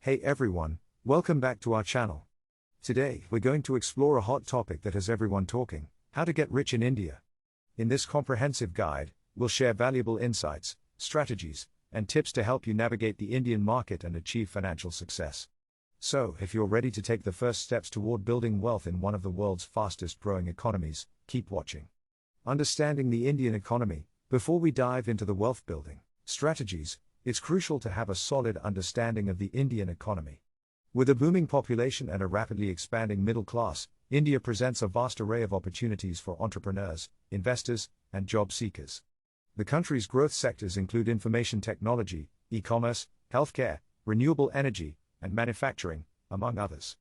Hey everyone, welcome back to our channel. Today, we're going to explore a hot topic that has everyone talking: how to get rich in India. In this comprehensive guide, we'll share valuable insights, strategies, and tips to help you navigate the Indian market and achieve financial success. So, if you're ready to take the first steps toward building wealth in one of the world's fastest growing economies, keep watching. Understanding the Indian economy. Before we dive into the wealth building strategies, it's crucial to have a solid understanding of the Indian economy. With a booming population and a rapidly expanding middle class, India presents a vast array of opportunities for entrepreneurs, investors, and job seekers. The country's growth sectors include information technology, e-commerce, healthcare, renewable energy, and manufacturing, among others.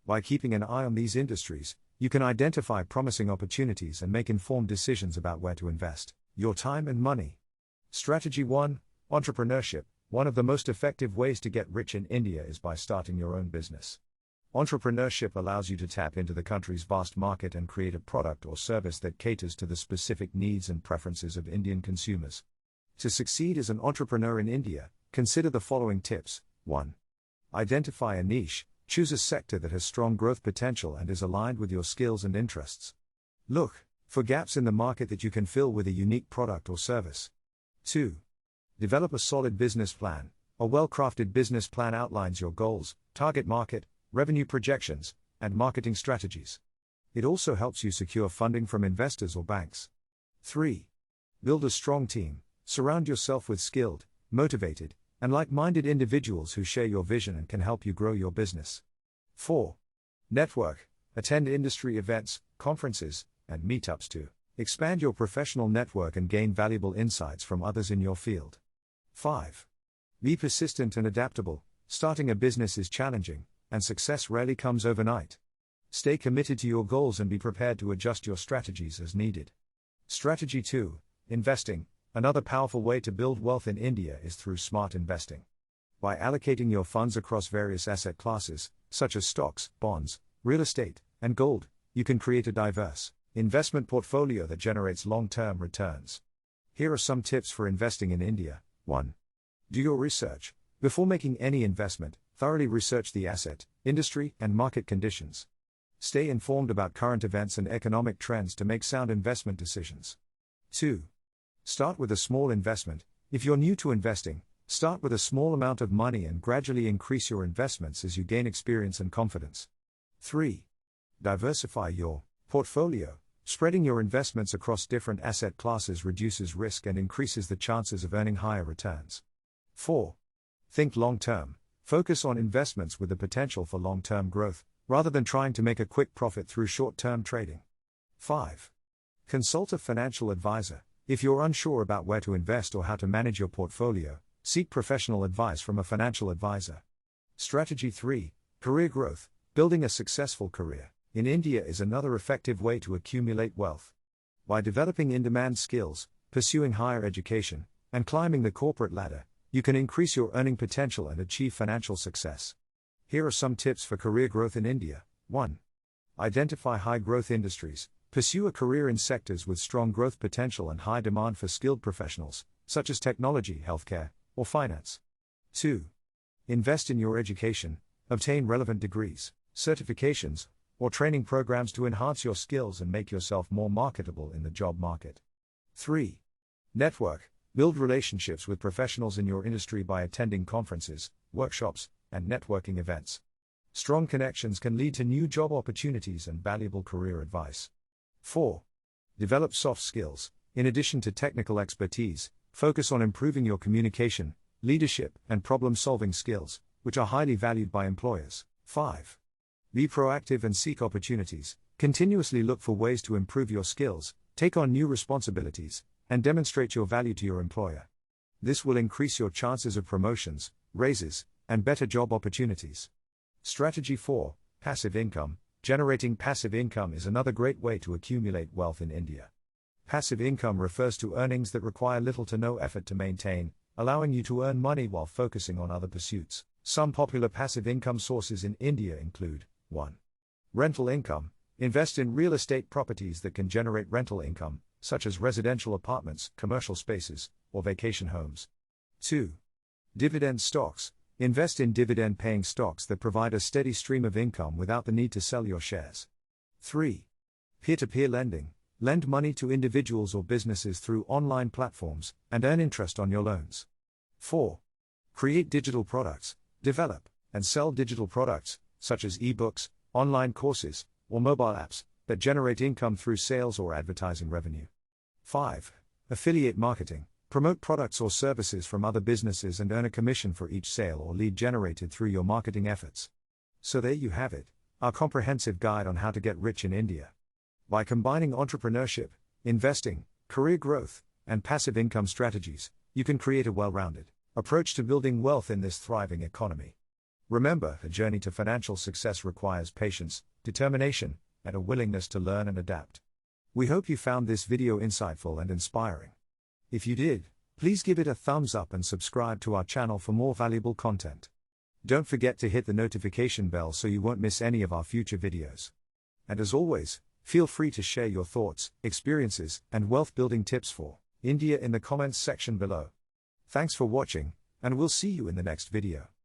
By keeping an eye on these industries, you can identify promising opportunities and make informed decisions about where to invest your time and money. Strategy 1: Entrepreneurship. One of the most effective ways to get rich in India is by starting your own business. Entrepreneurship allows you to tap into the country's vast market and create a product or service that caters to the specific needs and preferences of Indian consumers. To succeed as an entrepreneur in India, consider the following tips. 1. Identify a niche. Choose a sector that has strong growth potential and is aligned with your skills and interests. Look for gaps in the market that you can fill with a unique product or service. 2. Develop a solid business plan. A well-crafted business plan outlines your goals, target market, revenue projections, and marketing strategies. It also helps you secure funding from investors or banks. 3. Build a strong team. Surround yourself with skilled, motivated, and like-minded individuals who share your vision and can help you grow your business. 4. Network. Attend industry events, conferences, and meetups to expand your professional network and gain valuable insights from others in your field. 5. Be persistent and adaptable. Starting a business is challenging, and success rarely comes overnight. Stay committed to your goals and be prepared to adjust your strategies as needed. Strategy 2: Investing. Another powerful way to build wealth in India is through smart investing. By allocating your funds across various asset classes, such as stocks, bonds, real estate, and gold, you can create a diverse investment portfolio that generates long-term returns. Here are some tips for investing in India. 1. Do your research. Before making any investment, thoroughly research the asset, industry, and market conditions. Stay informed about current events and economic trends to make sound investment decisions. 2. Start with a small investment. If you're new to investing, start with a small amount of money and gradually increase your investments as you gain experience and confidence. 3. Diversify your portfolio. Spreading your investments across different asset classes reduces risk and increases the chances of earning higher returns. 4. Think long-term. Focus on investments with the potential for long-term growth, rather than trying to make a quick profit through short-term trading. 5. Consult a financial advisor. If you're unsure about where to invest or how to manage your portfolio, seek professional advice from a financial advisor. Strategy 3: Career growth. Building a successful career in India is another effective way to accumulate wealth. By developing in-demand skills, pursuing higher education, and climbing the corporate ladder, you can increase your earning potential and achieve financial success. Here are some tips for career growth in India. 1. Identify high-growth industries. Pursue a career in sectors with strong growth potential and high demand for skilled professionals, such as technology, healthcare, or finance. 2. Invest in your education. Obtain relevant degrees, certifications, or training programs to enhance your skills and make yourself more marketable in the job market. 3. Network. Build relationships with professionals in your industry by attending conferences, workshops, and networking events. Strong connections can lead to new job opportunities and valuable career advice. 4. Develop soft skills. In addition to technical expertise, focus on improving your communication, leadership, and problem-solving skills, which are highly valued by employers. 5. Be proactive and seek opportunities. Continuously look for ways to improve your skills, take on new responsibilities, and demonstrate your value to your employer. This will increase your chances of promotions, raises, and better job opportunities. Strategy 4: Passive income. Generating passive income is another great way to accumulate wealth in India. Passive income refers to earnings that require little to no effort to maintain, allowing you to earn money while focusing on other pursuits. Some popular passive income sources in India include: 1. Rental income. Invest in real estate properties that can generate rental income, such as residential apartments, commercial spaces, or vacation homes. 2. Dividend stocks. Invest in dividend-paying stocks that provide a steady stream of income without the need to sell your shares. 3. Peer-to-peer lending. Lend money to individuals or businesses through online platforms and earn interest on your loans. 4. Create digital products. Develop and sell digital products, such as ebooks, online courses, or mobile apps, that generate income through sales or advertising revenue. 5. Affiliate marketing. Promote products or services from other businesses and earn a commission for each sale or lead generated through your marketing efforts. So there you have it, our comprehensive guide on how to get rich in India. By combining entrepreneurship, investing, career growth, and passive income strategies, you can create a well-rounded approach to building wealth in this thriving economy. Remember, a journey to financial success requires patience, determination, and a willingness to learn and adapt. We hope you found this video insightful and inspiring. If you did, please give it a thumbs up and subscribe to our channel for more valuable content. Don't forget to hit the notification bell so you won't miss any of our future videos. And as always, feel free to share your thoughts, experiences, and wealth-building tips for India in the comments section below. Thanks for watching, and we'll see you in the next video.